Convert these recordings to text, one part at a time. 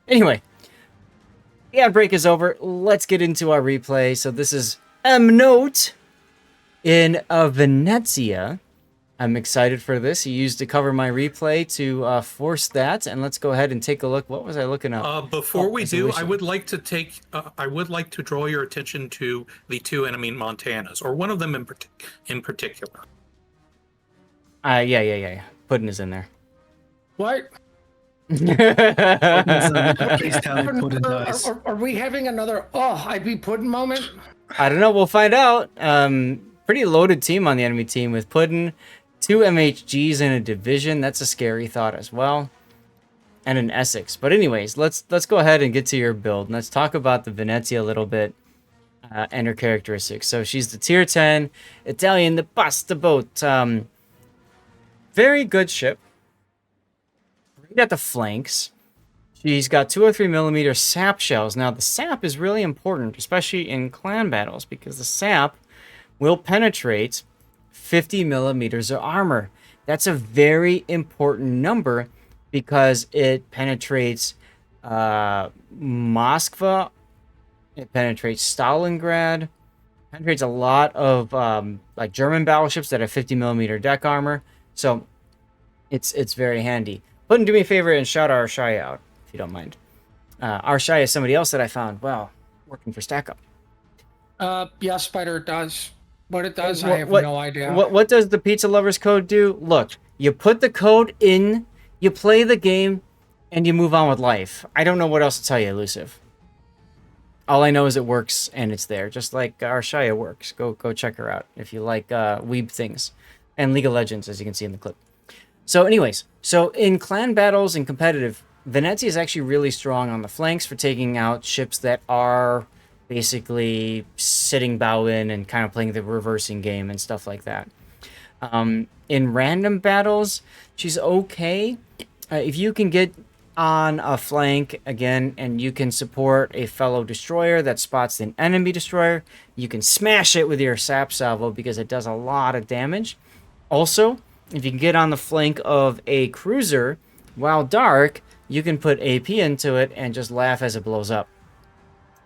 Anyway, the ad break is over. Let's get into our replay. So this is Mknote in Venezia. I'm excited for this. He used to cover my replay to force that, and let's go ahead and take a look. What was I looking up? Before we do, I Resolution. would like to I would like to draw your attention to the two enemy Montanas, or one of them in particular. Yeah. Puddin' is in there. What? Please tell me Puddin dies. Are we having another I be Puddin moment? I don't know. We'll find out. Pretty loaded team on the enemy team with Puddin', 2 MHGs in a division. That's a scary thought as well. And an Essex. But anyways, let's go ahead and get to your build. And let's talk about the Venezia a little bit and her characteristics. So she's the tier 10 Italian, the pasta boat. Very good ship. Great at the flanks. She's got 203mm sap shells. Now, the sap is really important, especially in clan battles, because the sap will penetrate 50mm of armor. That's a very important number because it penetrates Moskva, it penetrates Stalingrad, penetrates a lot of like German battleships that have 50mm deck armor. So it's very handy. Puddin', do me a favor and shout our Arshaya out, if you don't mind. Arshaya is somebody else that I found, well, working for StackUp. Yeah, Spider does. What it does, I have no idea. What does the Pizza Lovers code do? Look, you put the code in, you play the game, and you move on with life. I don't know what else to tell you, Elusive. All I know is it works, and it's there, just like Arshaya works. Go check her out if you like weeb things. And League of Legends, as you can see in the clip. So anyways, so in clan battles and competitive, Venezia is actually really strong on the flanks for taking out ships that are basically sitting bow in and kind of playing the reversing game and stuff like that. In random battles, she's okay. If you can get on a flank again and you can support a fellow destroyer that spots an enemy destroyer, you can smash it with your sap salvo because it does a lot of damage. Also, if you can get on the flank of a cruiser while dark, you can put AP into it and just laugh as it blows up.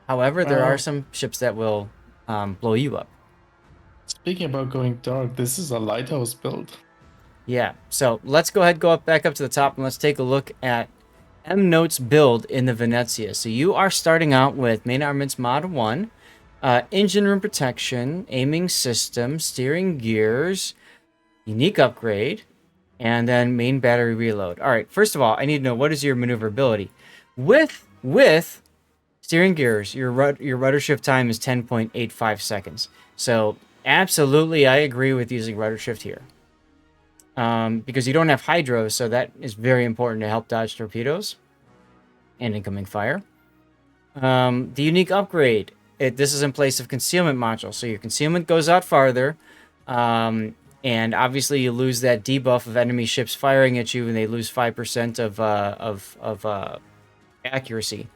However, there are some ships that will blow you up. Speaking about going dark, this is a lighthouse build. Yeah, so let's go ahead, back up to the top, and let's take a look at Mknote's build in the Venezia. So you are starting out with main armaments mod 1, engine room protection, aiming system, steering gears, unique upgrade, and then main battery reload. All right, first of all, I need to know, what is your maneuverability? With steering gears, your rudder shift time is 10.85 seconds. So absolutely, I agree with using rudder shift here. Because you don't have hydro, so that is very important to help dodge torpedoes and incoming fire. The unique upgrade, this is in place of concealment module, so your concealment goes out farther, and obviously you lose that debuff of enemy ships firing at you, and they lose 5% of accuracy.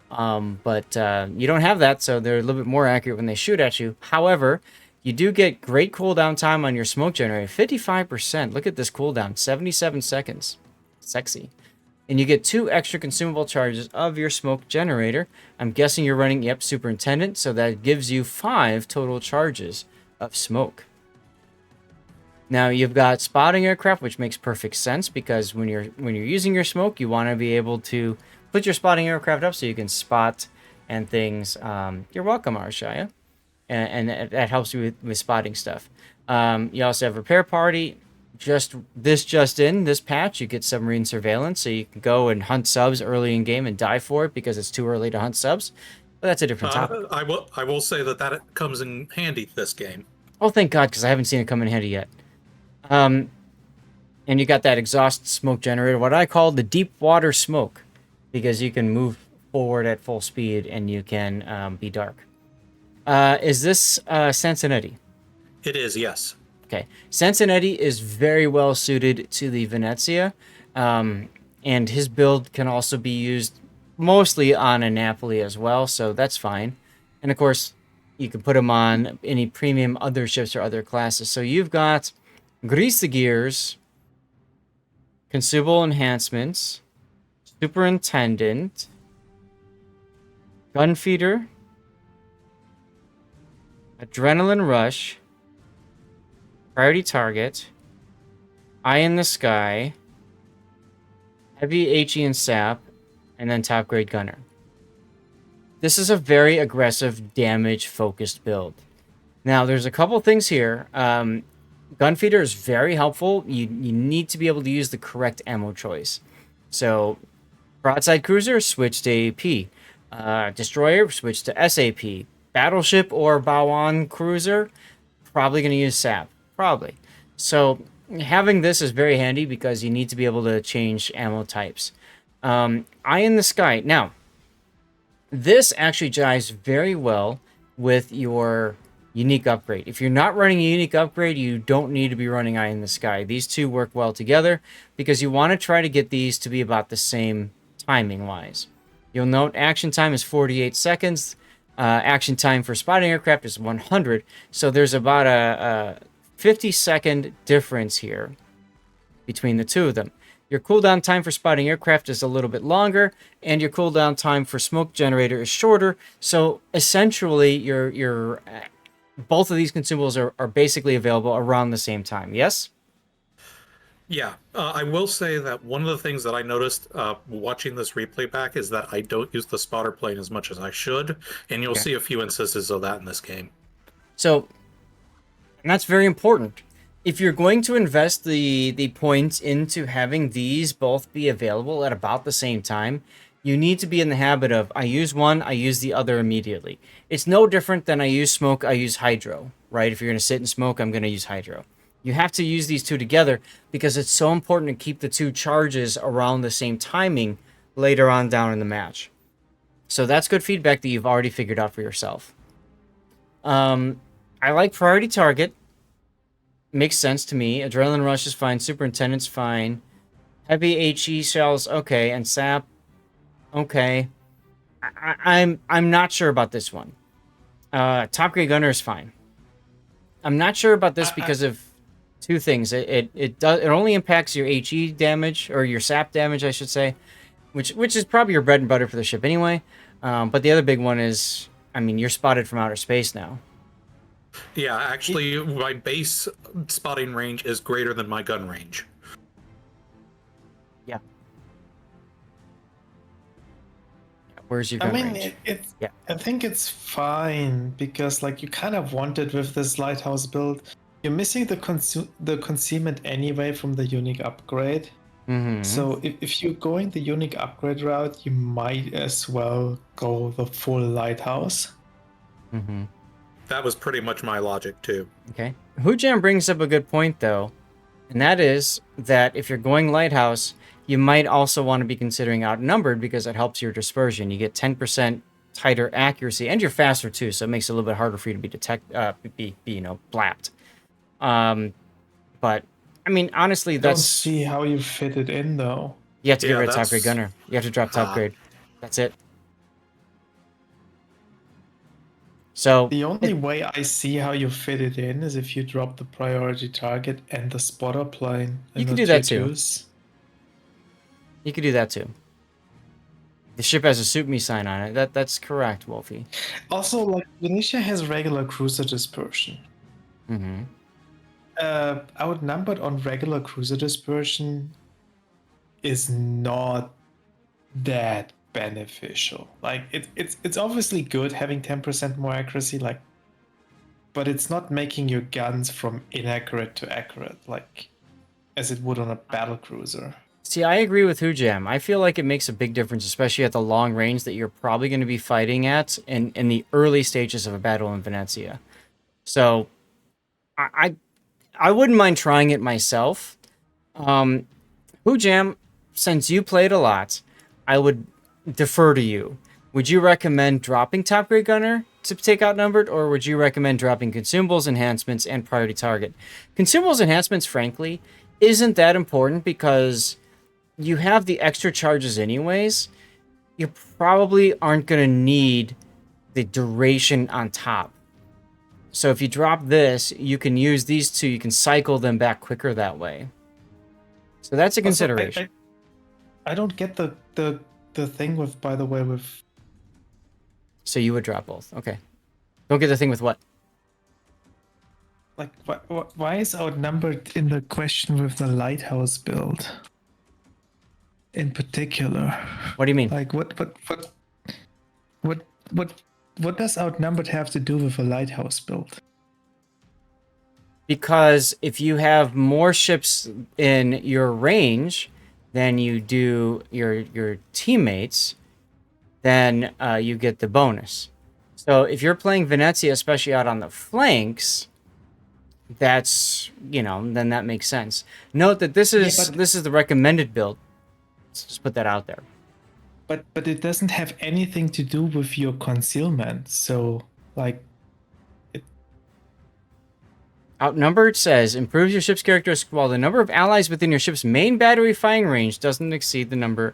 But you don't have that, so they're a little bit more accurate when they shoot at you. However, you do get great cooldown time on your smoke generator, 55%. Look at this cooldown, 77 seconds. Sexy. And you get 2 extra consumable charges of your smoke generator. I'm guessing you're running, yep, Superintendent, so that gives you 5 total charges of smoke. Now you've got spotting aircraft, which makes perfect sense because when you're using your smoke, you want to be able to put your spotting aircraft up so you can spot and things. You're welcome, Arshaya. And that helps you with spotting stuff. You also have repair party. Just in this patch, you get submarine surveillance, so you can go and hunt subs early in game and die for it because it's too early to hunt subs. But that's a different topic. I will say that comes in handy this game. Oh, thank God, because I haven't seen it come in handy yet. And you got that exhaust smoke generator, what I call the deep water smoke, because you can move forward at full speed and you can be dark. Is this Sansonetti? It is, yes. Okay. Sansonetti is very well suited to the Venezia, and his build can also be used mostly on a Napoli as well, so that's fine. And of course, you can put him on any premium other ships or other classes. So you've got Grease the Gears, Consumable Enhancements, Superintendent, Gunfeeder, Adrenaline Rush, Priority Target, Eye in the Sky, Heavy HE and Sap, and then Top Grade Gunner. This is a very aggressive, damage-focused build. Now, there's a couple things here. Gunfeeder is very helpful. You need to be able to use the correct ammo choice. So, Broadside Cruiser, switch to AP. Destroyer, switch to SAP. Battleship or Baoan Cruiser, probably going to use SAP. Probably. So, having this is very handy because you need to be able to change ammo types. Eye in the Sky. Now, this actually jives very well with your unique upgrade. If you're not running a unique upgrade, you don't need to be running Eye in the Sky. These two work well together because you want to try to get these to be about the same timing-wise. You'll note action time is 48 seconds. Action time for spotting aircraft is 100. So there's about a 50-second difference here between the two of them. Your cooldown time for spotting aircraft is a little bit longer, and your cooldown time for smoke generator is shorter. So essentially, your both of these consumables are basically available around the same time. Yes? Yeah, I will say that one of the things that I noticed watching this replay back is that I don't use the spotter plane as much as I should, and you'll see a few instances of that in this game. So, and that's very important. If you're going to invest the points into having these both be available at about the same time, you need to be in the habit of, I use one, I use the other immediately. It's no different than I use smoke, I use hydro, right? If you're going to sit and smoke, I'm going to use hydro. You have to use these two together because it's so important to keep the two charges around the same timing later on down in the match. So that's good feedback that you've already figured out for yourself. I like Priority Target. Makes sense to me. Adrenaline Rush is fine. Superintendent's fine. Heavy HE shells, okay. And SAP, okay. I'm not sure about this one. Top Grade Gunner is fine. I'm not sure about this because of two things. It only impacts your HE damage, or your SAP damage, I should say, which is probably your bread and butter for the ship anyway. But the other big one is, I mean, you're spotted from outer space now. Yeah, actually, my base spotting range is greater than my gun range. Yeah. Where's your gun range? I think it's fine because, like, you kind of want it with this lighthouse build. You're missing the concealment anyway from the unique upgrade. Mm-hmm. So if you're going the unique upgrade route, you might as well go the full lighthouse. Mm-hmm. That was pretty much my logic, too. Okay. Hujam brings up a good point, though, and that is that if you're going lighthouse, you might also want to be considering outnumbered because it helps your dispersion. You get 10% tighter accuracy, and you're faster, too, so it makes it a little bit harder for you to be blapped. But, I mean, honestly, I don't see how you fit it in, though. You have to get rid of Top Grade Gunner. You have to drop Top Grade. That's it. So the only way I see how you fit it in is if you drop the priority target and the spotter plane. You can do that too. You could do that too. The ship has a suit me sign on it. That's correct, Wolfie. Also, like, Venezia has regular cruiser dispersion. Mm-hmm. Outnumbered on regular cruiser dispersion is not that beneficial. Like, it's obviously good having 10% more accuracy, like, but it's not making your guns from inaccurate to accurate, like as it would on a battle cruiser. See, I agree with Hujam. I feel like it makes a big difference, especially at the long range that you're probably going to be fighting at in the early stages of a battle in Venezia. So I wouldn't mind trying it myself. Hujam, since you played a lot, I would defer to you. Would you recommend dropping Top Grade Gunner to take outnumbered, or would you recommend dropping consumables, enhancements, and priority target? Consumables enhancements, frankly, isn't that important because you have the extra charges anyways. You probably aren't going to need the duration on top. So if you drop this, you can use these two. You can cycle them back quicker that way. So that's a consideration. Also, I don't get the thing with, by the way, with So you would drop both. Okay. Don't get the thing with what? Like, why is outnumbered in the question with the lighthouse build? In particular. What do you mean? Like, what does outnumbered have to do with a lighthouse build? Because if you have more ships in your range than you do your teammates, then you get the bonus. So if you're playing Venezia, especially out on the flanks, that's, then that makes sense. Note that this is the recommended build. Let's just put that out there. But it doesn't have anything to do with your concealment. So, like, Outnumbered says, improves your ship's characteristics while the number of allies within your ship's main battery firing range doesn't exceed the number.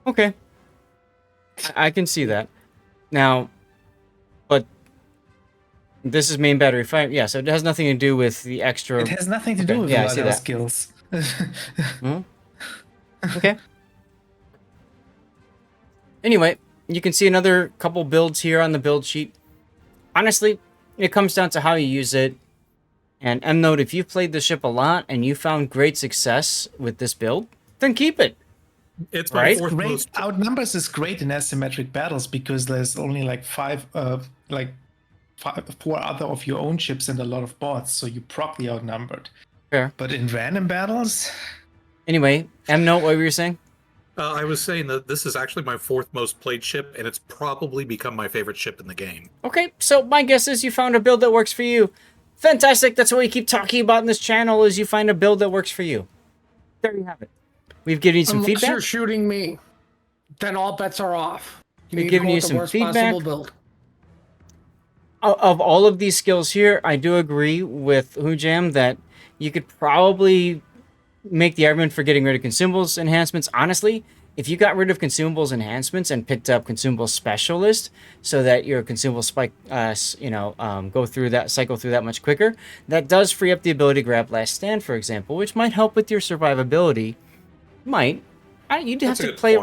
Okay. I can see that. Now, but this is main battery firing. Yeah, so it has nothing to do with the extra. It has nothing to do with I see other that. skills. Okay. Anyway, you can see another couple builds here on the build sheet. Honestly, it comes down to how you use it. And Mknote, if you've played the ship a lot and you found great success with this build, then keep it. It's my fourth Great. most. Outnumbers is great in asymmetric battles because there's only like four other of your own ships and a lot of bots, so you're properly outnumbered. Fair. But in random battles. Anyway, Mknote, what were you saying? I was saying that this is actually my fourth most played ship, and it's probably become my favorite ship in the game. Okay, so my guess is you found a build that works for you. Fantastic. That's what we keep talking about in this channel, is you find a build that works for you. There you have it. We've given you some Unless feedback. you're shooting me, then all bets are off. We've need to given go you with the some worst feedback. possible build. Of all of these skills here, I do agree with Hujam that you could probably make the argument for getting rid of consumables enhancements. Honestly, if you got rid of consumables enhancements and picked up consumable specialist so that your consumable spike, cycle through that much quicker, that does free up the ability to grab last stand, for example, which might help with your survivability. You'd have to play.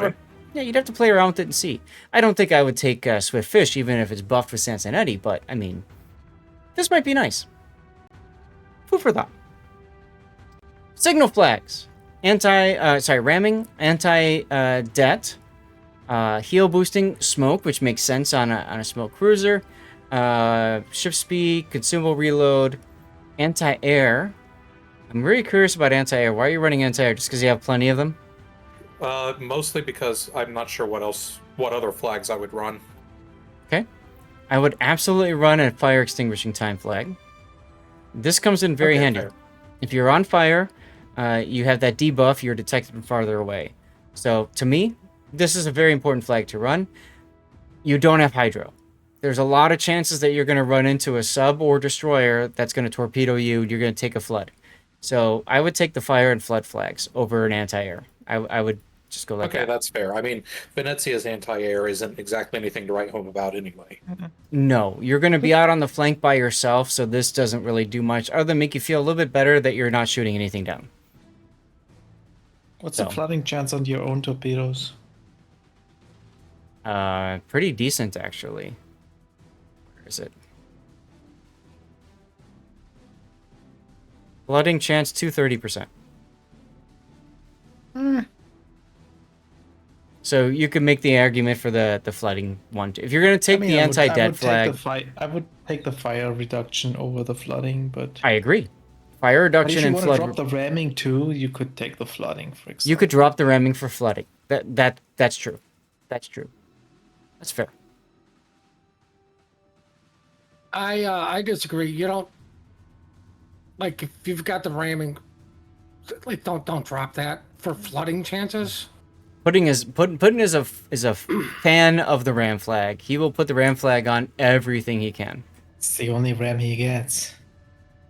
Yeah, you'd have to play around with it and see. I don't think I would take Swift Fish, even if it's buffed with Sansonetti, but I mean, this might be nice. Food for thought. Signal flags. Ramming, anti-debt, heal boosting, smoke, which makes sense on a smoke cruiser, ship speed, consumable reload, anti-air. I'm really curious about anti-air. Why are you running anti-air? Just because you have plenty of them? Mostly because I'm not sure what other flags I would run. Okay. I would absolutely run a fire extinguishing time flag. This comes in very handy. Fair. If you're on fire, you have that debuff, you're detected from farther away. So, to me, this is a very important flag to run. You don't have hydro. There's a lot of chances that you're going to run into a sub or destroyer that's going to torpedo you. You're going to take a flood. So, I would take the fire and flood flags over an anti-air. I would just go like that. Okay, that's fair. I mean, Venezia's anti-air isn't exactly anything to write home about anyway. No, you're going to be out on the flank by yourself, so this doesn't really do much other than make you feel a little bit better that you're not shooting anything down. What's the flooding chance on your own torpedoes? Pretty decent, actually. Where is it? Flooding chance 230%. So you could make the argument for the flooding one. If you're going to take the anti-debt flag... I would take the fire reduction over the flooding, but... I agree. Fire reduction and flood... If you want to drop the ramming too, you could take the flooding, for example. You could drop the ramming for flooding. That's true. That's true. That's fair. I disagree. You don't... Like, if you've got the ramming, like, don't drop that for flooding chances. Pudding is a fan of the ram flag. He will put the ram flag on everything he can. It's the only ram he gets.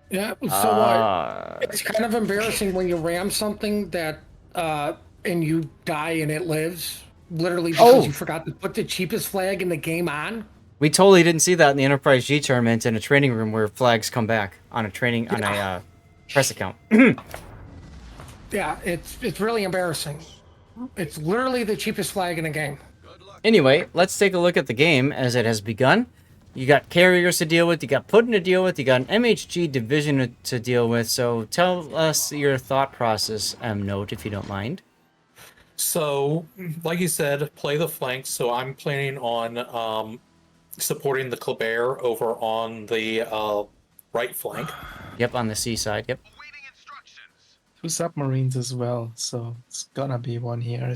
Yeah, so it's kind of embarrassing when you ram something that and you die and it lives, literally because you forgot to put the cheapest flag in the game on. We totally didn't see that in the Enterprise G tournament in a training room where flags come back on a press account. Yeah, it's really embarrassing. It's literally the cheapest flag in the game. Anyway, let's take a look at the game as it has begun. You got carriers to deal with, you got Putin to deal with, you got an MHG division to deal with. So tell us your thought process, Mknote, if you don't mind. So, like you said, play the flanks. So I'm planning on supporting the Kleber over on the right flank. Yep, on the seaside, yep. 2 submarines as well, so it's gonna be one here.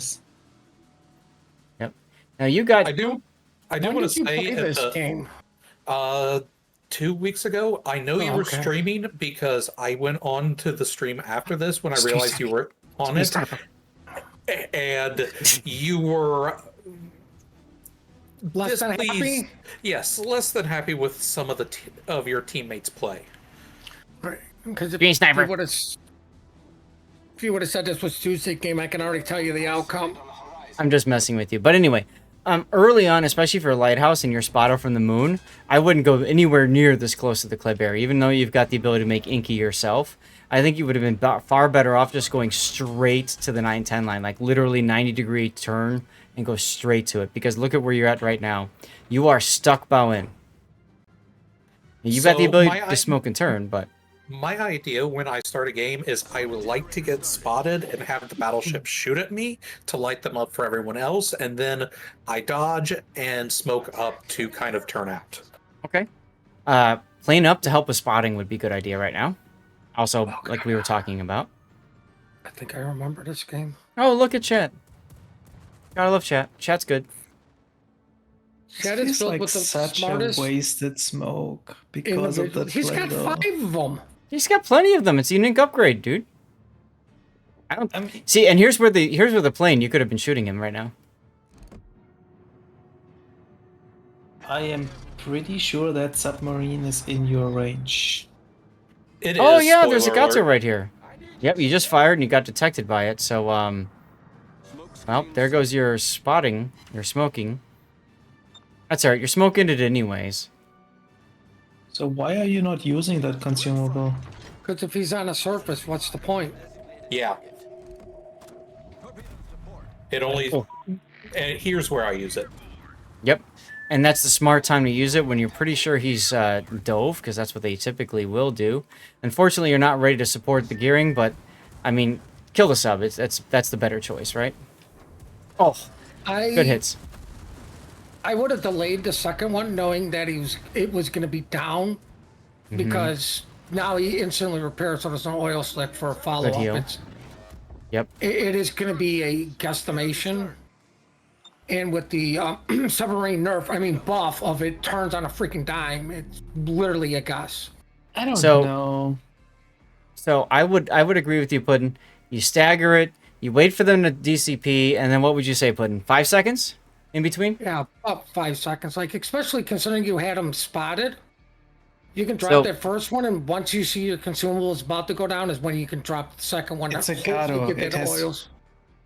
Yep. Now you got... I do When want to did you say play this game? 2 weeks ago. I know you were streaming because I went on to the stream after this when I realized you were on it. And you were Less than happy? Yes, less than happy with some of of your teammates' play. Right. Because Green sniper. if you would have said this was Tuesday game, I can already tell you the outcome. I'm just messing with you. But anyway, early on, especially for a lighthouse and your spotter from the moon, I wouldn't go anywhere near this close to the Kleber, even though you've got the ability to make Inky yourself. I think you would have been far better off just going straight to the 910 line, like literally 90-degree turn and go straight to it. Because look at where you're at right now. You are stuck bow in. You've got the ability to smoke and turn, but... My idea when I start a game is I would like to get spotted and have the battleship shoot at me to light them up for everyone else, and then I dodge and smoke up to kind of turn out. Okay. Plane up to help with spotting would be a good idea right now. Also, like we were talking about. I think I remember this game. Oh, look at chat. Gotta love chat. Chat's good. Chat is filled like with the such smartest a wasted smoke because of the He's got Play-Doh. 5 of them. He's got plenty of them. It's a unique upgrade, dude. I don't see. And here's where the plane. You could have been shooting him right now. I am pretty sure that submarine is in your range. It Oh is, yeah, there's a spoiler Gato alert. right here. Yep, you just fired and you got detected by it. So well, there goes your spotting, your smoking. That's alright. You're smoking it anyways. So why are you not using that consumable? Because if he's on a surface, what's the point? Yeah. It only... And here's where I use it. Yep. And that's the smart time to use it when you're pretty sure he's dove, because that's what they typically will do. Unfortunately, you're not ready to support the gearing, but I mean, kill the sub. That's the better choice, right? Oh, good hits. I would have delayed the second one, knowing that it was going to be down, because now he instantly repairs, so there's no oil slick for a follow-up. heal. Yep. It is going to be a guesstimation. And with the submarine buff of it turns on a freaking dime, it's literally a guess. I don't So- know. So I would agree with you, Puddin'. You stagger it, you wait for them to DCP, and then what would you say, Puddin'? 5 seconds in between? Yeah, about 5 seconds. Like, especially considering you had them spotted. You can drop So- that first one, and once you see your consumable is about to go down, is when you can drop the second one. It's a Hopefully Gato. you get It the has- oils.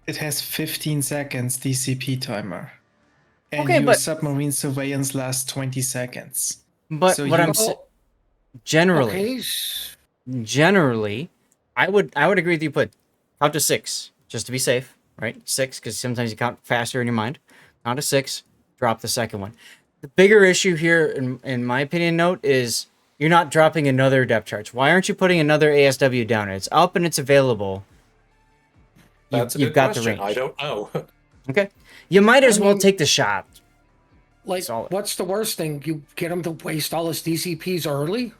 It has 15 seconds DCP timer. And Okay, your but- submarine surveillance lasts 20 seconds. But So what you- I'm generally, Okay. generally, I would agree with you. Put count to 6 just to be safe, right? 6 because sometimes you count faster in your mind. Count to 6, drop the second one. The bigger issue here, in my opinion, note is you're not dropping another depth charge. Why aren't you putting another ASW down? It's up and it's available. That's a You've good got the question. range. I don't know. Okay, you might as well mean- take the shot. Like, Solid. what's the worst thing? You get them to waste all his DCPs early?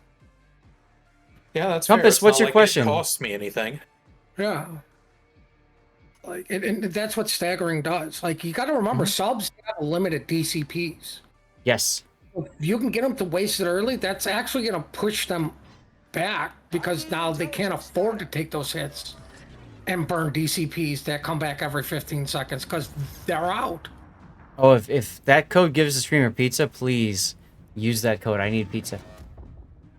Yeah, that's Compass, fair. It's what's not your like question? It costs me anything. Yeah. Like, and that's what staggering does. Like, you got to remember, subs have limited DCPs. Yes. If you can get them to waste it early, that's actually going to push them back, because now they can't afford to take those hits and burn DCPs that come back every 15 seconds because they're out. Oh, if that code gives the streamer pizza, please use that code. I need pizza.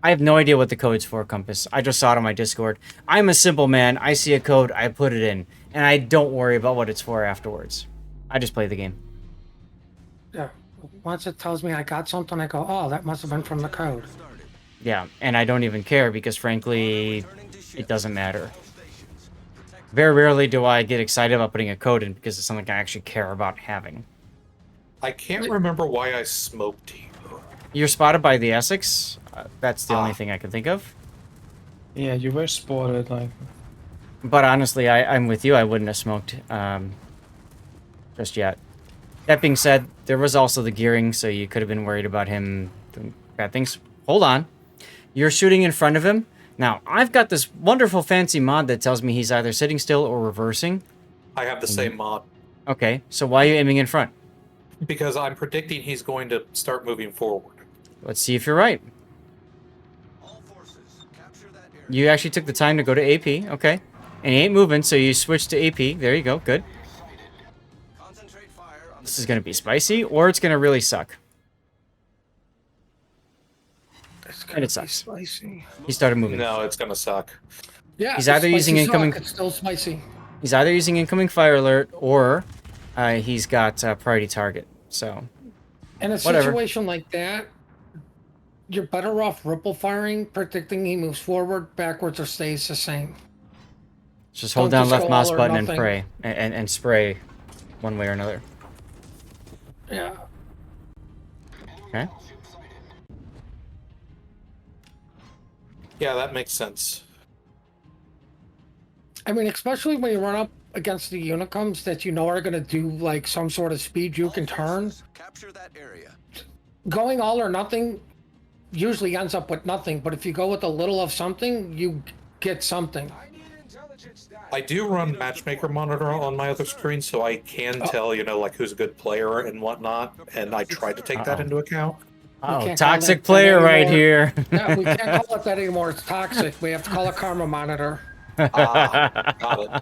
I have no idea what the code's for, Compass. I just saw it on my Discord. I'm a simple man. I see a code, I put it in, and I don't worry about what it's for afterwards. I just play the game. Yeah. Once it tells me I got something, I go, oh, that must have been from the code. Yeah, and I don't even care because, frankly, it doesn't matter. Very rarely do I get excited about putting a code in because it's something I actually care about having. I can't remember why I smoked here. You're spotted by the Essex. That's the only thing I can think of. Yeah, you were spotted, like... But honestly, I'm with you. I wouldn't have smoked just yet. That being said, there was also the gearing, so you could have been worried about him doing bad things. Hold on. You're shooting in front of him. Now, I've got this wonderful fancy mod that tells me he's either sitting still or reversing. I have the same mod. Okay, so why are you aiming in front? Because I'm predicting he's going to start moving forward. Let's see if you're right. You actually took the time to go to AP, okay. And he ain't moving, so you switch to AP. There you go, good. This is going to be spicy, or it's going to really suck. And it sucks. Spicy. He started moving. No, it's going to suck. Yeah, He's either using incoming... It's still spicy. He's either using incoming fire alert, or he's got priority target, so... In a whatever. situation like that, you're better off ripple firing, predicting he moves forward, backwards, or stays the same. Just hold Don't down just left go mouse all or button and nothing. pray. And spray one way or another. Yeah. Okay. Yeah, that makes sense. I mean, especially when you run up against the unicums that you know are going to do like some sort of speed juke and turn. Capture that area. Going all or nothing usually ends up with nothing, but if you go with a little of something, you get something. I do run Matchmaker Monitor on my other screen, so I can tell, you know, like who's a good player and whatnot, and I tried to take that into account. Oh, can't call toxic that player right anymore. here. Yeah, we can't call it that anymore. It's toxic. We have to call it Karma Monitor. Got it.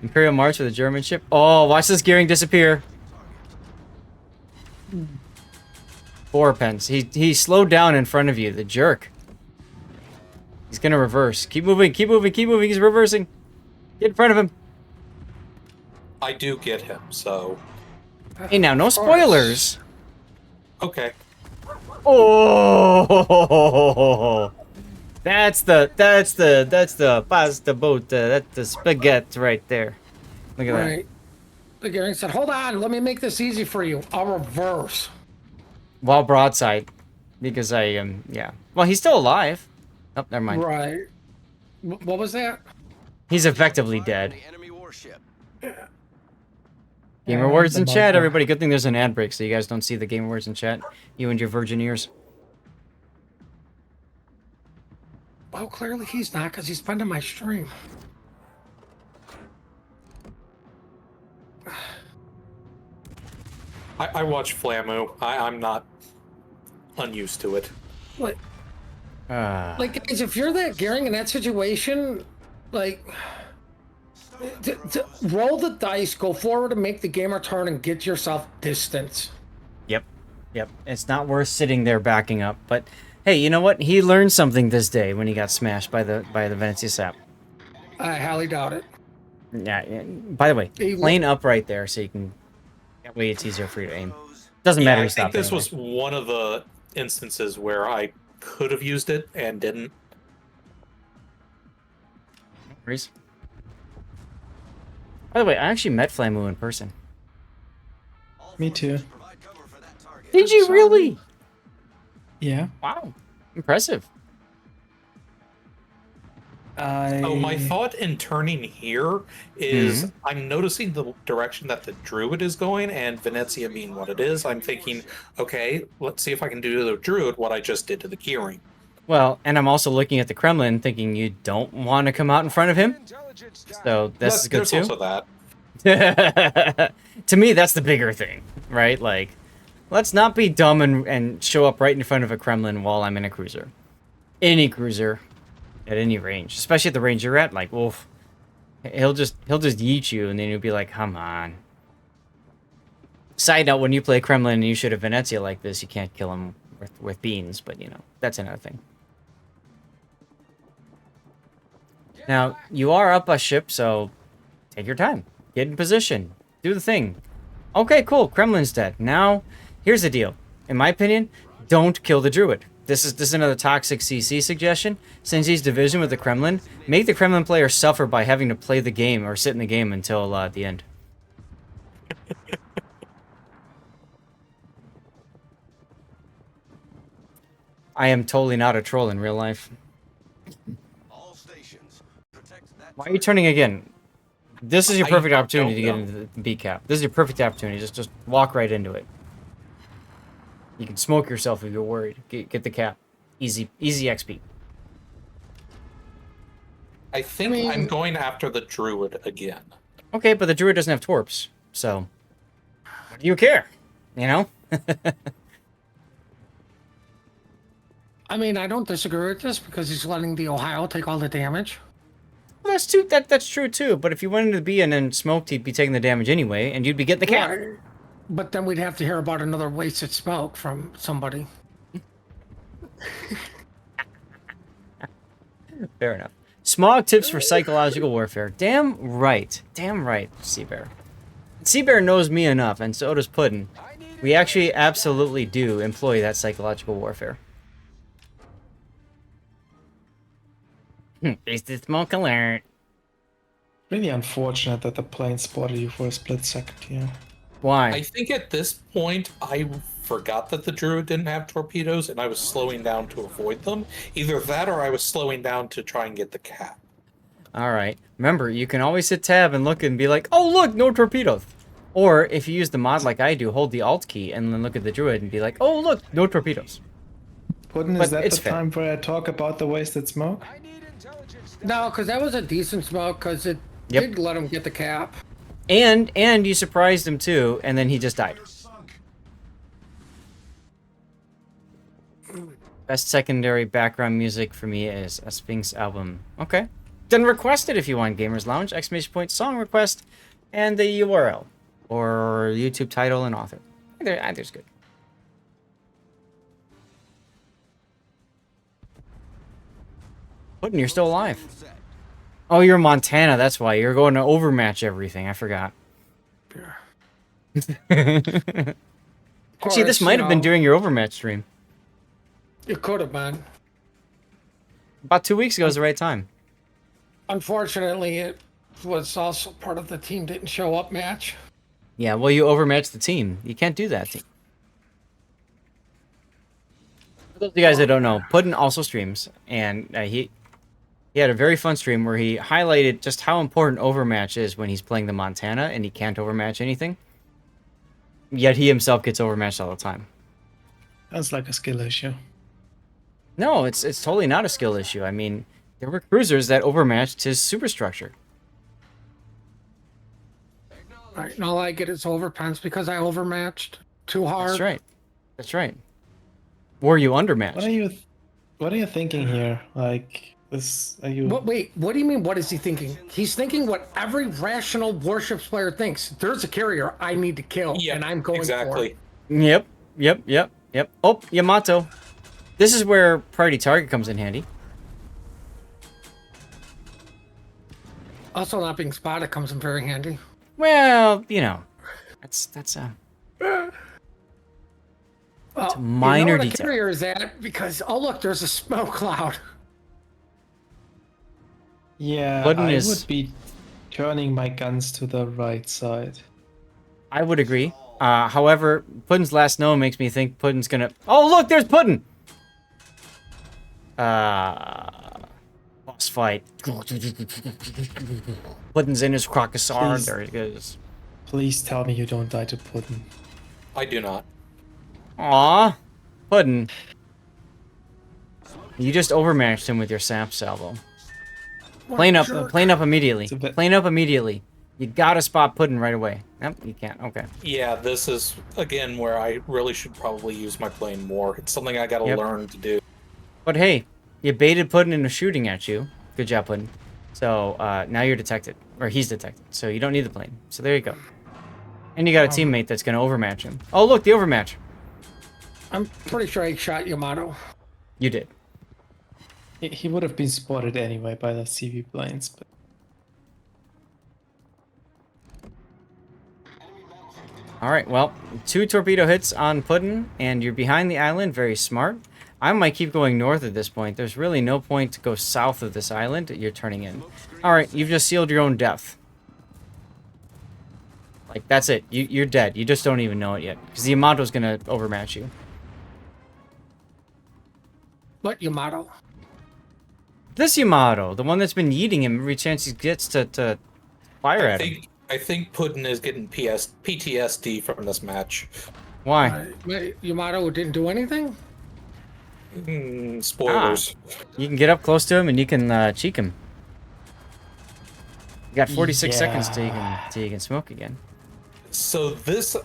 Imperial March with a German ship. Oh, watch this gearing disappear. 4 pence. He slowed down in front of you, the jerk. He's gonna reverse. Keep moving, keep moving, keep moving. He's reversing. Get in front of him. I do get him, so... Hey, now, no spoilers. Okay. Oh, that's the pasta boat. That's the spaghetti right there. Look at Right. The Gearing said, hold on, let me make this easy for you. I'll reverse. that. While broadside, because I am, yeah. Well, he's still alive. Oh, never mind. Right. What was that? He's effectively dead. The enemy warship. Gamer words in chat, everybody. Good thing there's an ad break, so you guys don't see the gamer words in chat. You and your virgin ears. Well, clearly he's not, because he's been to my stream. I watch Flamu. I'm not unused to it. Like, guys, if you're that Gearing in that situation, like, roll the dice, go forward and make the gamer turn and get yourself distance. Yep. It's not worth sitting there backing up. But hey, you know what? He learned something this day when he got smashed by the Venezia sap. I highly doubt it. Yeah. By the way, He- plane up right there so you can. That way it's easier for you to aim. Doesn't matter. I You stop think this anyway. was one of the instances where I could have used it and didn't. No worries. By the way, I actually met Flamu in person. Me too. Provide cover for that target. Did you really? Yeah. Wow. Impressive. Oh, my thought in turning here is I'm noticing the direction that the druid is going, and Venezia being what it is. I'm thinking, okay, let's see if I can do to the druid what I just did to the gearing. Well, and I'm also looking at the Kremlin thinking you don't want to come out in front of him. So this is good There's too. also that. To me, that's the bigger thing, right? Like, let's not be dumb and show up right in front of a Kremlin while I'm in a cruiser. Any cruiser, at any range, especially at the range you're at. Like, wolf, he'll just yeet you, and then you'll be like, come on. Side note: when you play Kremlin and you shoot a Venezia like this, you can't kill him with beans. But you know, that's another thing. Now, you are up a ship, so take your time. Get in position. Do the thing. Okay, cool. Kremlin's dead. Now, here's the deal. In my opinion, don't kill the Druid. This is another toxic CC suggestion. Since he's division with the Kremlin, make the Kremlin player suffer by having to play the game or sit in the game until the end. I am totally not a troll in real life. All stations. Protect that Why are you turning again? This is your I perfect opportunity to don't get into the B cap. This is your perfect opportunity. Just walk right into it. You can smoke yourself if you're worried. Get the cap. Easy XP. I think I'm going after the druid again. Okay, but the druid doesn't have torps, so what do you care? You know? I mean, I don't disagree with this because he's letting the Ohio take all the damage. Well, that's true too. But if you went into the B and then smoked, he'd be taking the damage anyway, and you'd be getting the cap. Right. But then we'd have to hear about another wasted smoke from somebody. Fair enough. Smog tips for psychological warfare. Damn right, Seabear. Seabear knows me enough, and so does Puddin. We actually absolutely do employ that psychological warfare. Wasted smoke alert. Really unfortunate that the plane spotted you for a split second here. Why? I think at this point, I forgot that the druid didn't have torpedoes, and I was slowing down to avoid them. Either that, or I was slowing down to try and get the cap. All right. Remember, you can always hit tab and look and be like, oh, look, no torpedoes. Or if you use the mod like I do, hold the alt key and then look at the druid and be like, oh, look, no torpedoes. Puddin, But is that it's the fair. time where I talk about the wasted smoke? No, because that was a decent smoke because it Yep. did let him get the cap. And you surprised him too, and then he just died. Best secondary background music for me is a Sphinx album. Okay. Then request it if you want, Gamers Lounge, ! Song request, and the URL. Or YouTube title and author. Either's good. Puddin', you're still alive. set. Oh, you're in Montana, that's why. You're going to overmatch everything, I forgot. Actually, this course, might you have been know. during your overmatch stream. It could have been. About 2 weeks ago is the right time. Unfortunately, it was also part of the team didn't show up match. Yeah, well, you overmatched the team. You can't do that, team. For those of you guys that don't know, Puddin also streams, and he had a very fun stream where he highlighted just how important overmatch is when he's playing the Montana and he can't overmatch anything. Yet he himself gets overmatched all the time. Sounds like a skill issue. No, it's totally not a skill issue. I mean, there were cruisers that overmatched his superstructure. Right, and all I get is overpens because I overmatched too hard. That's right. That's right. Or you undermatched. What are you thinking here? Like this? Are you? Wait, what do you mean? What is he thinking? He's thinking what every rational warships player thinks. There's a carrier I need to kill, Yeah, and I'm going exactly. for it. Yep. Oh, Yamato. This is where priority target comes in handy. Also, not being spotted comes in very handy. Well, you know, that's Well, a minor you know where the detail. carrier is at because look, there's a smoke cloud. Yeah, Puddin I is- would be turning my guns to the right side. I would agree. However, Puddin's last no makes me think Puddin's gonna. Oh, look, there's Puddin. Boss fight. Puddin's in his crocosaur. Please. There he goes. Please tell me you don't die to Puddin. I do not. Aw, Puddin. You just overmatched him with your sap salvo. Plane up immediately. It's a bit- Plane up immediately. You gotta spot Puddin right away. Nope, you can't. Okay. Yeah, this is, again, where I really should probably use my plane more. It's something I gotta Yep. learn to do. But hey, you baited Puddin into shooting at you. Good job, Puddin. So now you're detected, or he's detected. So you don't need the plane. So there you go. And you got a teammate that's gonna overmatch him. Oh look, the overmatch. I'm pretty sure I shot Yamato. You did. He would have been spotted anyway by the CV planes, but All right. Well, 2 torpedo hits on Puddin, and you're behind the island. Very smart. I might keep going north at this point. There's really no point to go south of this island. You're turning in. All right. You've just sealed your own death. Like, that's it. You're dead. You just don't even know it yet. Because the Yamato's going to overmatch you. What Yamato? This Yamato, the one that's been yeeting him every chance he gets to fire at him. I think Puddin is getting PTSD from this match. Why? Wait, Yamato didn't do anything? Spoilers. You can get up close to him and you can cheek him. You got 46 seconds till you can smoke again. So this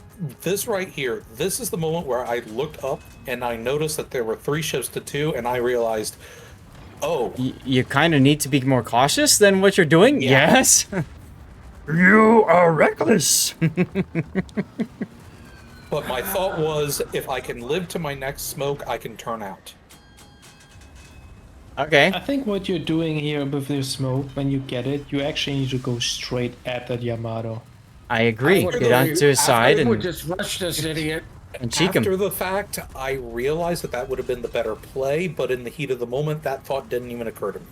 right here, this is the moment where I looked up and I noticed that there were 3 ships to 2, and I realized, oh, You kind of need to be more cautious than what you're doing. Yeah. Yes. You are reckless. but my thought was, if I can live to my next smoke, I can turn out. Okay. I think what you're doing here with your smoke, when you get it, you actually need to go straight at that Yamato. I agree. After Get onto his side I would and just rush this idiot. cheek him. After the fact, I realized that would have been the better play, but in the heat of the moment, that thought didn't even occur to me.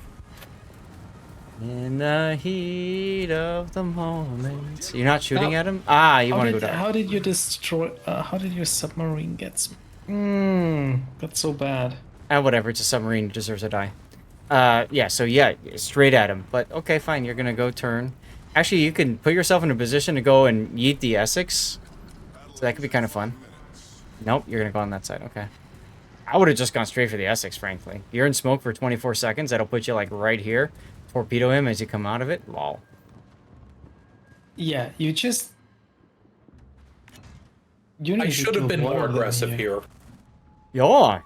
In the heat of the moment. You're not shooting at him? Ah, you want to go down. How did you destroy? How did your submarine get? That's so bad. Whatever. It's a submarine. It deserves to die. Yeah. So yeah, straight at him. But okay, fine. You're gonna go turn. Actually, you can put yourself in a position to go and yeet the Essex. So that could be kind of fun. Nope, you're gonna go on that side. Okay. I would have just gone straight for the Essex, frankly. You're in smoke for 24 seconds. That'll put you like right here. Torpedo him as you come out of it. Lol. Yeah, you need I to should have kill been one more of them aggressive here. Yeah.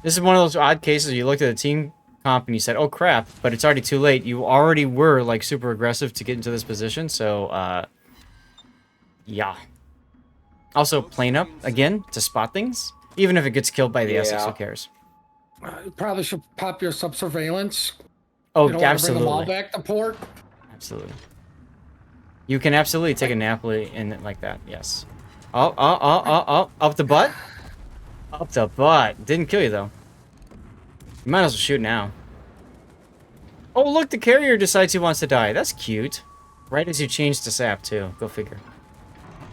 This is one of those odd cases you looked at the team comp and you said, oh crap, but it's already too late. You already were like super aggressive to get into this position, so yeah. Also, plane up again to spot things. Even if it gets killed by the Essex, who cares? You probably should pop your sub-surveillance. Oh, You don't want to bring them all absolutely. back to port. Absolutely. You can absolutely take a Napoli in it like that, yes. Oh, up the butt? Up the butt. Didn't kill you, though. You might as well shoot now. Oh, look, the carrier decides he wants to die. That's cute. Right as you change to sap, too. Go figure.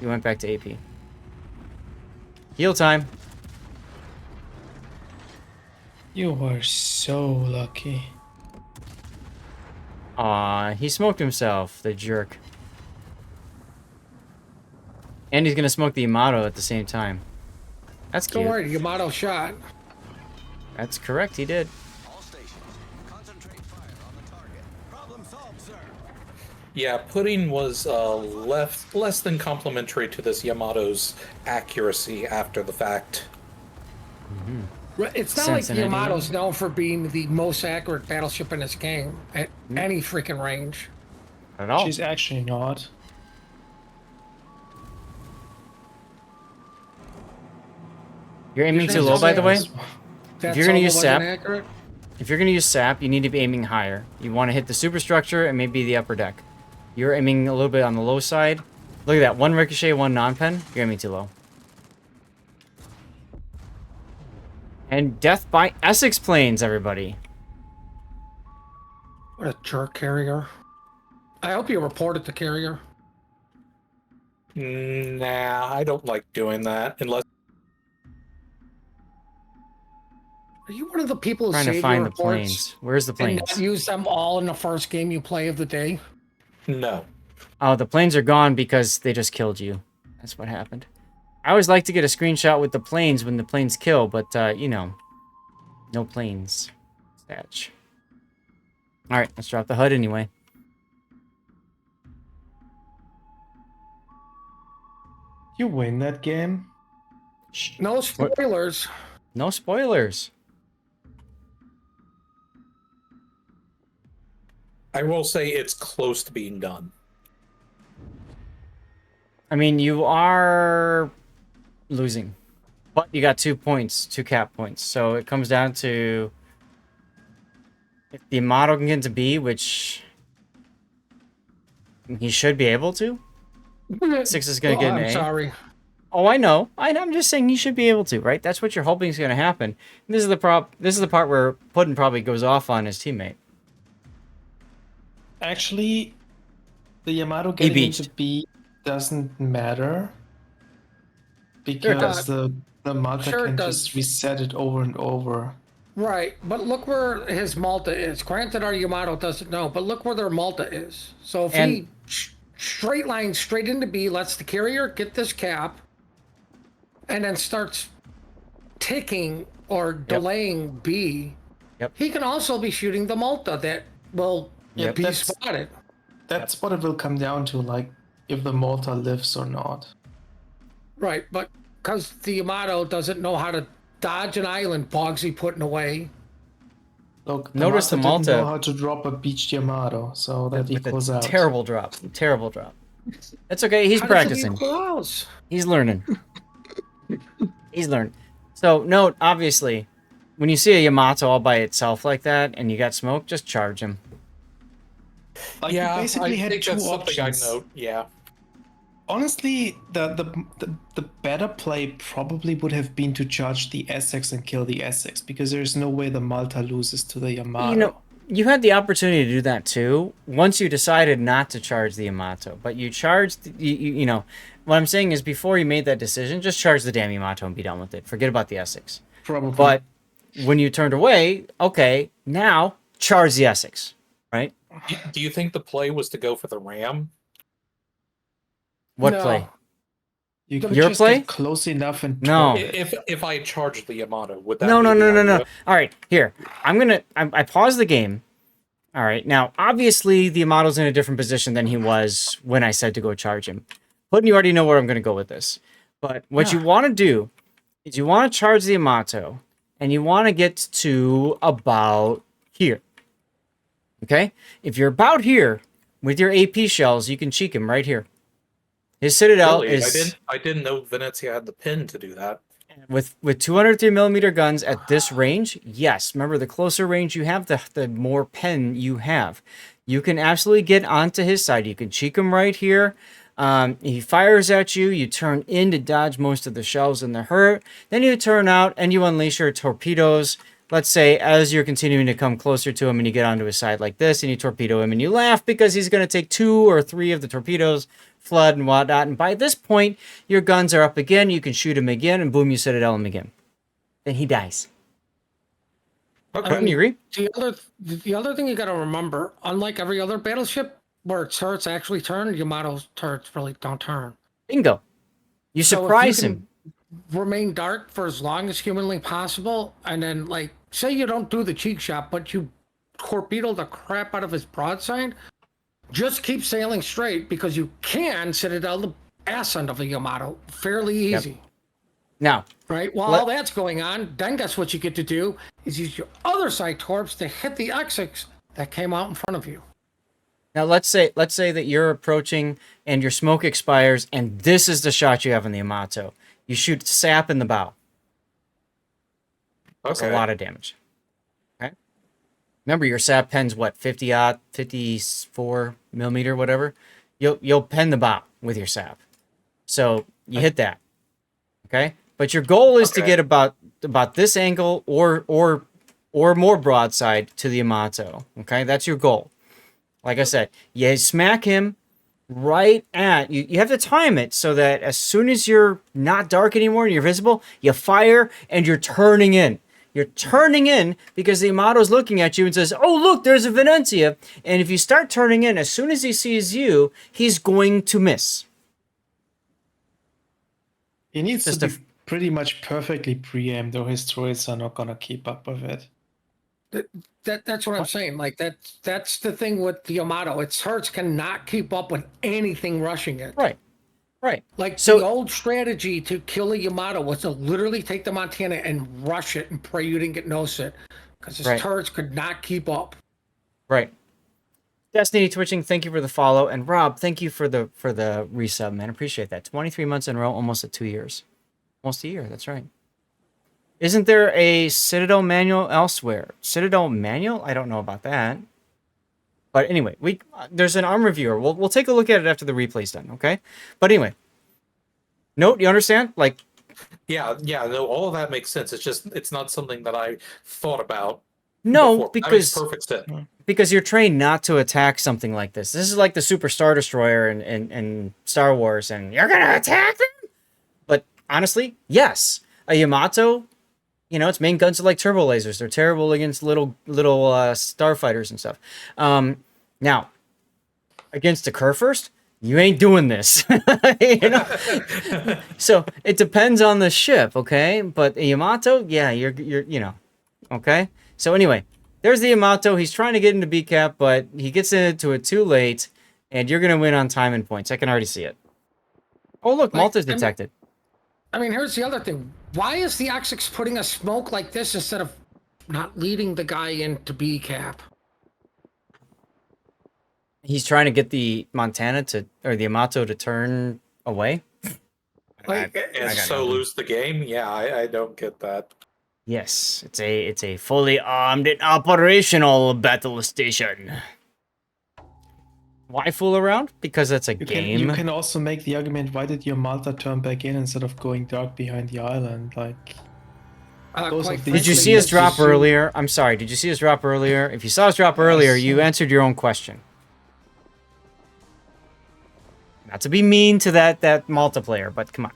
You went back to AP. Heal time. You are so lucky. Aw, he smoked himself, the jerk. And he's gonna smoke the Yamato at the same time. That's cute. Don't worry, Yamato shot. That's correct, he did. All stations, concentrate fire on the target. Problem solved, sir. Yeah, Pudding was less than complimentary to this Yamato's accuracy after the fact. It's not like Cincinnati. Yamato's known for being the most accurate battleship in this game at any freaking range. Not at all. She's actually not. You're aiming You're too gonna low, by the way. That's you're gonna all use that sap- wasn't accurate? If you're gonna use sap, you need to be aiming higher. You want to hit the superstructure and maybe the upper deck. You're aiming a little bit on the low side. Look at that, one ricochet, one non-pen. You're aiming too low. And death by Essex planes, everybody. What a jerk carrier. I hope you reported the carrier. Nah, I don't like doing that unless. Are you one of the people who Trying save to find your the reports planes. Where's the and planes? not use them all in the first game you play of the day? No. Oh, the planes are gone because they just killed you. That's what happened. I always like to get a screenshot with the planes when the planes kill, but, you know, no planes. Statch. Alright, let's drop the HUD anyway. You win that game. No spoilers. No spoilers. I will say it's close to being done. I mean, you are losing. But you got 2 points, 2 cap points. So it comes down to if the Yamato can get to B, which he should be able to. 6 is going to get an I'm A. sorry. Oh, I know. I'm just saying he should be able to, right? That's what you're hoping is going to happen. This is the part where Puddin probably goes off on his teammate. Actually, the Yamato getting into B doesn't matter it because the Malta Sure it can does. just reset it over and over. Right, but look where his Malta is. Granted, our Yamato doesn't know, but look where their Malta is. So if And- he straight line straight into B, lets the carrier get this cap, and then starts ticking or delaying B, Yep. he can also be shooting the Malta that will Yeah, be that's- spotted. That's what it will come down to, like if the Malta lives or not. Right, but because the Yamato doesn't know how to dodge an island Bogsy putting away. Look, Notice the Malta didn't know Malta- how to drop a beached Yamato, so that with equals a out. terrible drop. Terrible drop. That's okay. He's How does it practicing. equal out? He's learning. He's learning. So note, obviously, when you see a Yamato all by itself like that and you got smoke, just charge him. Like, Yeah, you basically I had think two that's something I options. note. Yeah. Honestly, the better play probably would have been to charge the Essex and kill the Essex, because there's no way the Malta loses to the Yamato. You know, you had the opportunity to do that too once you decided not to charge the Yamato, but you charged, you know, what I'm saying is before you made that decision, just charge the damn Yamato and be done with it. Forget about the Essex. Probably. But when you turned away, okay, now charge the Essex, right? Do you think the play was to go for the ram? What No. play? you could your just play? get close enough and No. If I charged the Yamato, would that No, be no, the no, no, no. idea? All right, here. I paused the game. All right, now, obviously, the Yamato's in a different position than he was when I said to go charge him. Putin, you already know where I'm going to go with this. But what you want to do is you want to charge the Yamato, and you want to get to about here. Okay? If you're about here, with your AP shells, you can cheek him right here. His citadel Really? is... I didn't know Venezia had the pin to do that. With 203 millimeter guns at this range, yes. Remember, the closer range you have, the more pen you have. You can absolutely get onto his side. You can cheek him right here. He fires at you. You turn in to dodge most of the shells and the hurt. Then you turn out and you unleash your torpedoes. Let's say as you're continuing to come closer to him and you get onto his side like this and you torpedo him and you laugh because he's going to take 2 or 3 of the torpedoes, flood and whatnot. And by this point, your guns are up again. You can shoot him again and boom, you citadel him again. Then he dies. Okay. You agree? The other thing you got to remember, unlike every other battleship where turrets actually turn, Yamato's turrets really don't turn. Bingo. You So if you surprise can him. Remain dark for as long as humanly possible, and then like say you don't do the cheek shot, but you torpedo the crap out of his broadside. Just keep sailing straight because you can citadel the ass end of a Yamato fairly easy. Now, Right? While all that's going on, then guess what you get to do is use your other side torps to hit the Essex that came out in front of you. Now let's say that you're approaching and your smoke expires and this is the shot you have on the Yamato. You shoot sap in the bow. That's a lot of damage. Okay. Remember your sap pen's what, 54 millimeter, whatever. You'll pen the bow with your sap. So you hit that. Okay? But your goal is to get about this angle or more broadside to the Yamato. Okay? That's your goal. Like I said, you smack him right at you have to time it so that as soon as you're not dark anymore and you're visible, you fire and you're turning in. You're turning in because the Yamato's looking at you and says, "Oh, look, there's a Venezia." And if you start turning in, as soon as he sees you, he's going to miss. He needs Just to be pretty much perfectly pre-aimed, or his turrets are not gonna keep up with it. That's what I'm saying. Like that's the thing with the Yamato. Its turrets cannot keep up with anything rushing it. Right. Right. Like So- the old strategy to kill a Yamato was to literally take the Montana and rush it and pray you didn't get no sit, because his Right. turrets could not keep up. Right. Destiny Twitching, thank you for the follow. And Rob, thank you for the resub, man. Appreciate that. 23 months in a row, almost at 2 years. Almost a year, that's right. Isn't there a Citadel manual elsewhere? Citadel manual? I don't know about that. But anyway, there's an arm reviewer. We'll take a look at it after the replay's done, okay? But anyway. Note, you understand? Like, Yeah, no, all of that makes sense. It's just it's not something that I thought about. no, before. That makes because perfect sense. because you're trained not to attack something like this. This is like the Super Star Destroyer in Star Wars, and you're gonna attack them? But honestly, yes. A Yamato, you know, its main guns are like turbo lasers. They're terrible against little starfighters and stuff. Now, against a Kurfürst, you ain't doing this. You know? So it depends on the ship, okay? But a Yamato, yeah, you're you know, okay? So anyway, there's the Yamato. He's trying to get into B-cap, but he gets into it too late, and you're gonna win on time and points. I can already see it. Oh look, Malta's detected. I mean, here's the other thing. Why is the X6 putting a smoke like this instead of not leading the guy into B-cap? He's trying to get the the Yamato to turn away. And so lose the game? Yeah, I don't get that. Yes, it's a fully armed and operational battle station. Why fool around? Because that's a game. You can also make the argument, why did Yamato turn back in instead of going dark behind the island? Like, did you see us drop earlier? I'm sorry, did you see us drop earlier? If you saw us drop earlier, you answered your own question. Not to be mean to that multiplayer, but come on.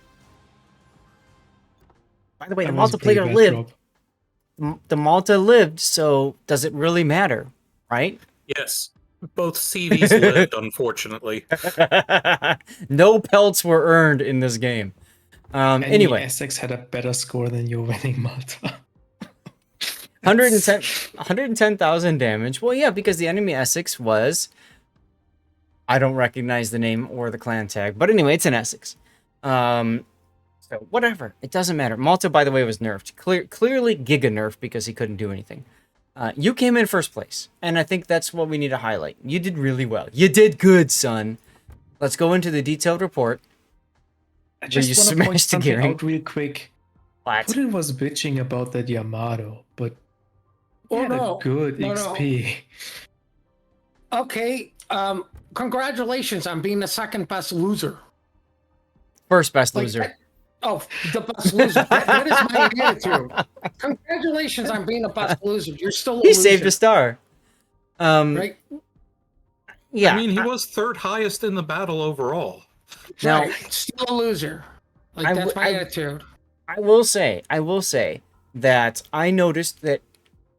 By the way, the multiplayer lived. The Malta lived, so does it really matter, right? Yes. Both CVs lived, unfortunately. No pelts were earned in this game. Anyway. Essex had a better score than you winning Malta. 110,000 damage. Well, yeah, because the enemy Essex was... I don't recognize the name or the clan tag. But anyway, it's an Essex. So whatever. It doesn't matter. Malta, by the way, was nerfed. Clearly giga nerfed because he couldn't do anything. You came in first place. And I think that's what we need to highlight. You did really well. You did good, son. Let's go into the detailed report. I just want to point something out real quick. What? Putin was bitching about that Yamato, but he had a good XP. No. Okay, congratulations on being the second best loser. First best loser. The best loser. That is my attitude. Congratulations on being the best loser. You're still a loser. He saved a star. Right? Yeah. I mean, he was third highest in the battle overall. Now, still a loser. Like, that's my attitude. I will say that I noticed that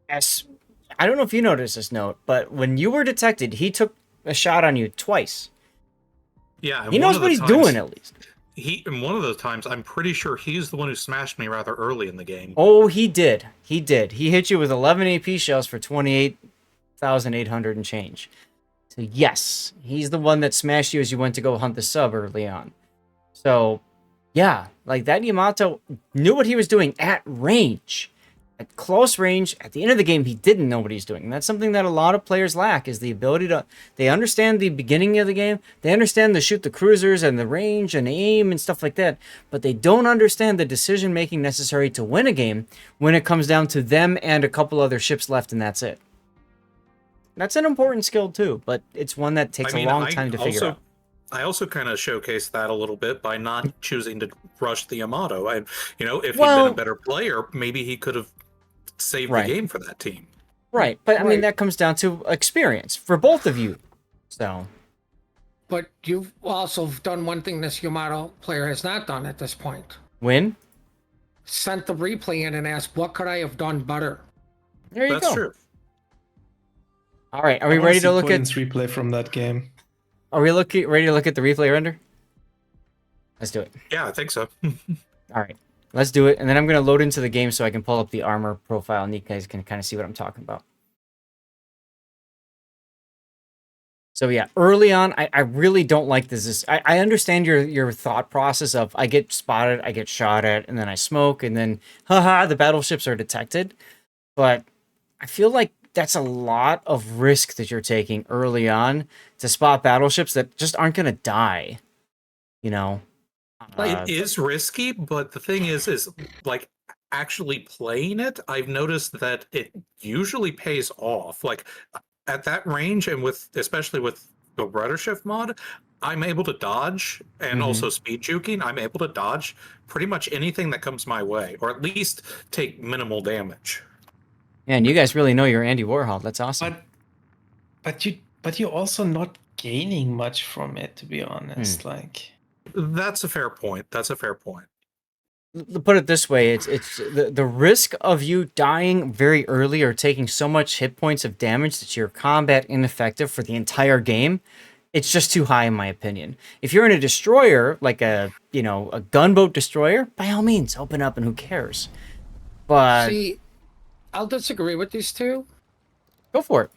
I don't know if you noticed this note, but when you were detected, he took a shot on you twice. Yeah. He knows what he's doing, at least. In one of those times, I'm pretty sure he's the one who smashed me rather early in the game. Oh, he did. He did. He hit you with 11 AP shells for 28,800 and change. So yes, he's the one that smashed you as you went to go hunt the sub early on. So yeah, like that Yamato knew what he was doing at range. At close range, at the end of the game, he didn't know what he's doing. And that's something that a lot of players lack, is the ability to... They understand the beginning of the game. They understand to shoot the cruisers and the range and aim and stuff like that. But they don't understand the decision-making necessary to win a game when it comes down to them and a couple other ships left, and that's it. That's an important skill, too. But it's one that takes a long time to figure out. I also kind of showcased that a little bit by not choosing to rush the Yamato. If he'd been a better player, maybe he could have saved the game for that team. Right, but I mean, that comes down to experience for both of you. So, but you've also done one thing this Yamato player has not done at this point. Win? Sent the replay in and asked, what could I have done better? There you go. That's true. All right, are we ready to look at replay from that game? Are we ready to look at the replay render? Let's do it. Yeah, I think so. All right, let's do it. And then I'm going to load into the game so I can pull up the armor profile and you guys can kind of see what I'm talking about. So yeah, early on, I really don't like this. I understand your thought process of I get spotted, I get shot at, and then I smoke, and then, haha, the battleships are detected. But I feel like that's a lot of risk that you're taking early on to spot battleships that just aren't going to die, you know? It is risky, but the thing is like actually playing it, I've noticed that it usually pays off. Like at that range, and especially with the rudder shift mod, I'm able to dodge, and also speed juking, I'm able to dodge pretty much anything that comes my way, or at least take minimal damage. Man, you guys really know your Andy Warhol. That's awesome. but you're also not gaining much from it, to be Hmm. honest. Like, That's a fair point. That's a fair point. Put it this way, it's the risk of you dying very early or taking so much hit points of damage that you're combat ineffective for the entire game, it's just too high in my opinion. If you're in a destroyer, like a a gunboat destroyer, by all means open up and who cares. But See, I'll disagree with these two, go for it.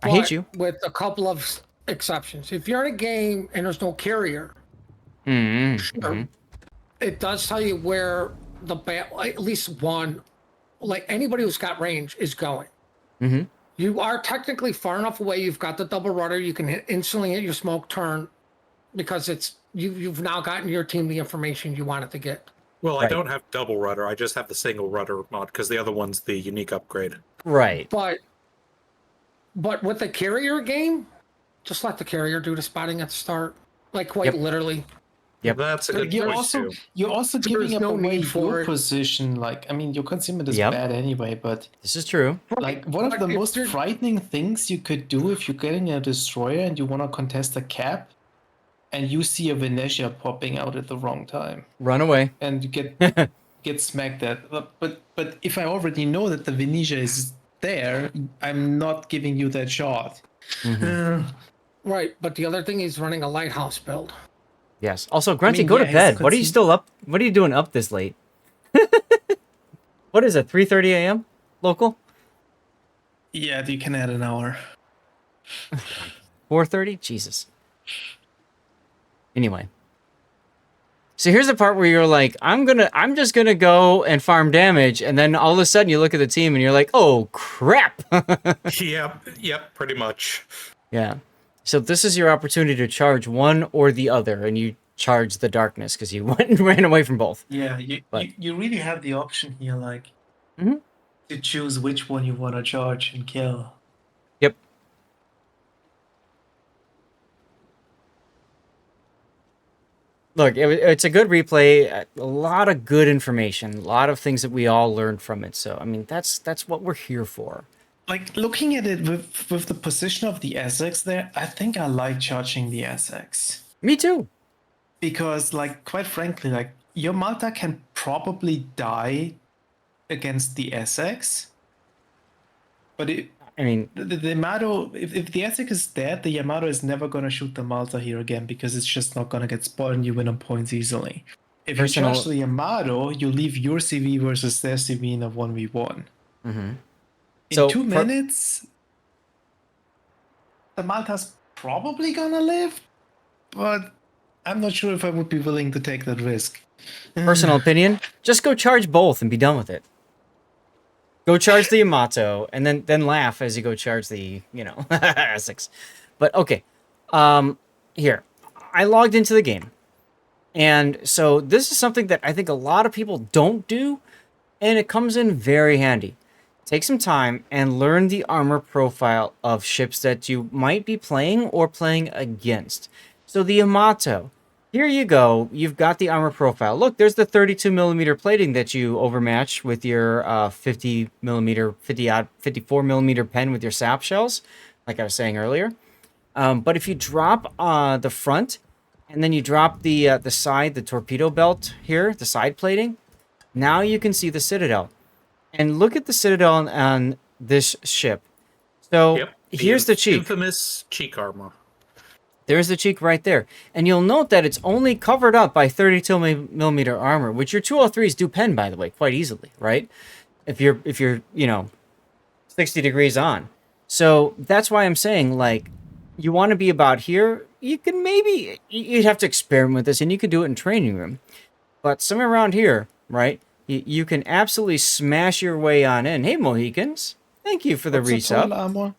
I hate but you. with a couple of exceptions. If you're in a game and there's no carrier, Mm-hmm. it does tell you where at least one, like anybody who's got range is going. Mm-hmm. You are technically far enough away. You've got the double rudder. You can instantly hit your smoke turn because you've now gotten your team the information you wanted to get. Well, Right. I don't have double rudder. I just have the single rudder mod because the other one's the unique upgrade. Right. But with the carrier game, just let the carrier do the spotting at the start. Like quite Yep. literally. Yep. That's a good you're point also too. you're also There's giving up no away need for your it. position. Like, I mean, your consumer is Yep. bad anyway, but This is true. like one of But the if most there- frightening things you could do if you're getting a destroyer and you want to contest a cap, and you see a Venezia popping out at the wrong time, Run away. and you get smacked at. But if I already know that the Venezia is there, I'm not giving you that shot. Mhm. Right, but the other thing is running a lighthouse build. Yes. Also, Grunty, mean, go yeah, to he's bed. What are you conceit- still up? What are you doing up this late? What is it? 3:30 a.m. local? Yeah, you can add an hour. 4:30? Jesus. Anyway. So here's the part where you're like, I'm just gonna go and farm damage, and then all of a sudden you look at the team and you're like, oh crap. Yep, pretty much. Yeah. So this is your opportunity to charge one or the other, and you charge the darkness because you went and ran away from both. Yeah, But- you really have the option here, like, Mhm. to choose which one you want to charge and kill. Yep. Look, it's a good replay. A lot of good information. A lot of things that we all learned from it. So, I mean, that's what we're here for. Like, looking at it with the position of the Essex there, I think I like charging the Essex. Me too. Because, like, quite frankly, like, your Malta can probably die against the Essex. But I mean, the Yamato, if the Essex is dead, the Yamato is never going to shoot the Malta here again because it's just not going to get spoiled and you win on points easily. If you charge the Yamato, you leave your CV versus their CV in a 1v1. mhm. In So, 2 minutes, the Malta's probably gonna live, but I'm not sure if I would be willing to take that risk. Personal opinion, just go charge both and be done with it. Go charge the Yamato and then laugh as you go charge the, Essex. But okay. Here. I logged into the game. And so this is something that I think a lot of people don't do, and it comes in very handy. Take some time and learn the armor profile of ships that you might be playing or playing against. So the Yamato, here you go. You've got the armor profile. Look, there's the 32 millimeter plating that you overmatch with your 50 millimeter, 54 millimeter pen with your sap shells, like I was saying earlier. But if you drop the front and then you drop the side, the torpedo belt here, the side plating, now you can see the citadel. And look at the citadel on this ship. So Yep. here's the cheek. Infamous cheek armor. There's the cheek right there. And you'll note that it's only covered up by 32 millimeter armor, which your 203s do pen, by the way, quite easily, right? If you're 60 degrees on. So that's why I'm saying, like, you want to be about here. You can you'd have to experiment with this, and you could do it in training room. But somewhere around here, right? You can absolutely smash your way on in. Hey, Mohicans. Thank you for the What's the total resub. armor?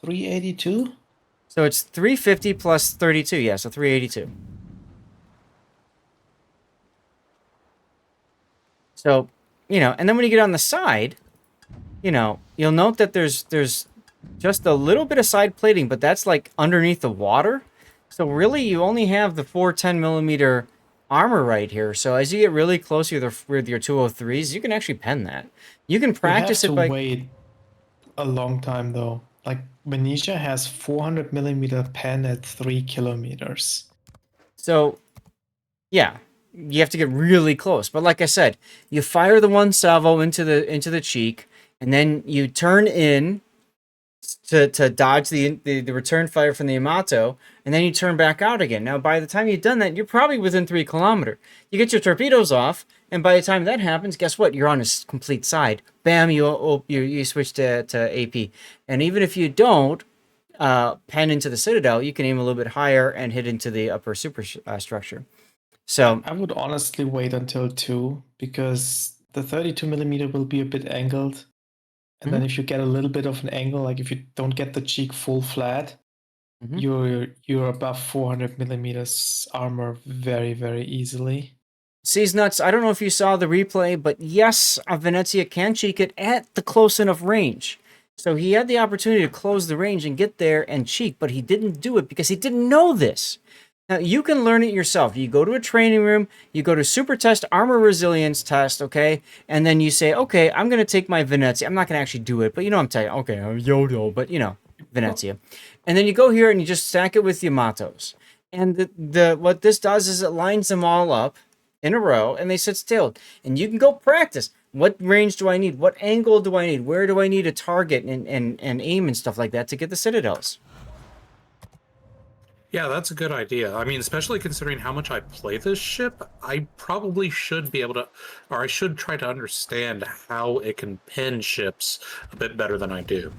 382? So it's 350 plus 32. Yeah, so 382. So, and then when you get on the side, you'll note that there's just a little bit of side plating, but that's like underneath the water. So really, you only have the 410 millimeter armor right here. So as you get really close with your 203s, you can actually pen that. You can practice you it have to by wait a long time though. Like Venezia has 400 millimeter pen at 3 kilometers. So, yeah, you have to get really close. But like I said, you fire the one salvo into the cheek, and then you turn in to dodge the return fire from the Yamato, and then you turn back out again. Now, by the time you've done that, you're probably within 3 kilometers. You get your torpedoes off, and by the time that happens, guess what? You're on a complete side. Bam! You switch to AP, and even if you don't pen into the citadel, you can aim a little bit higher and hit into the upper structure. So I would honestly wait until 2 because the 32 millimeter will be a bit angled. And then if you get a little bit of an angle, like if you don't get the cheek full flat, you're above 400 millimeters armor very, very easily. Sees nuts. I don't know if you saw the replay, but yes, Venezia can cheek it at the close enough range. So he had the opportunity to close the range and get there and cheek, but he didn't do it because he didn't know this. Now, you can learn it yourself. You go to a training room, you go to super test, armor resilience test, okay? And then you say, okay, I'm going to take my Venezia. I'm not going to actually do it, but you know I'm telling you, okay, I'm Yodo, but you know, Venezia. And then you go here and you just stack it with Yamatos. And what this does is it lines them all up in a row, and they sit still. And you can go practice. What range do I need? What angle do I need? Where do I need to target and aim and stuff like that to get the citadels? Yeah, that's a good idea. I mean, especially considering how much I play this ship, I probably should be able to, or I should try to understand how it can pin ships a bit better than I do.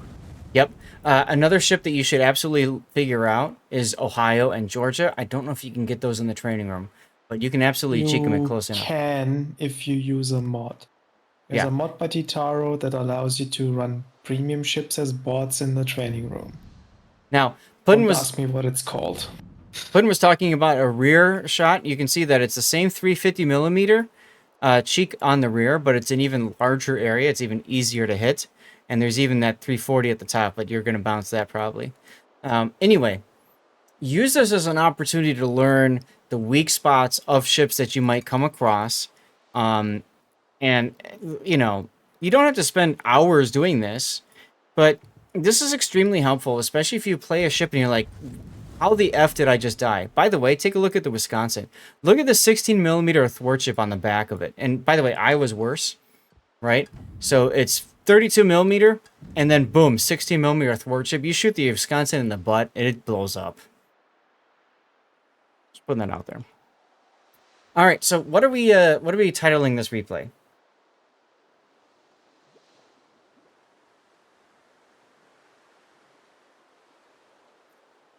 Yep. Another ship that you should absolutely figure out is Ohio and Georgia. I don't know if you can get those in the training room, but you can absolutely cheek them at close enough. You can if you use a mod. There's a mod by Titaro that allows you to run premium ships as bots in the training room. Now, Don't ask me what it's called. Puddin was talking about a rear shot. You can see that it's the same 350 millimeter cheek on the rear, but it's an even larger area. It's even easier to hit. And there's even that 340 at the top, but you're going to bounce that probably. Anyway, use this as an opportunity to learn the weak spots of ships that you might come across. And, you know, you don't have to spend hours doing this, but this is extremely helpful, especially if you play a ship and you're like, how the F did I just die? By the way, take a look at the Wisconsin. Look at the 16 millimeter thwart chip on the back of it. And by the way, I was worse, right? So it's 32 millimeter, and then boom, 16 millimeter thwart chip. You shoot the Wisconsin in the butt, and it blows up. Just putting that out there. All right, so what are we titling this replay?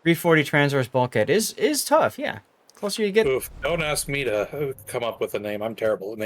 .340 transverse bulkhead is tough, yeah. Closer you get. Oof, don't ask me to come up with a name. I'm terrible at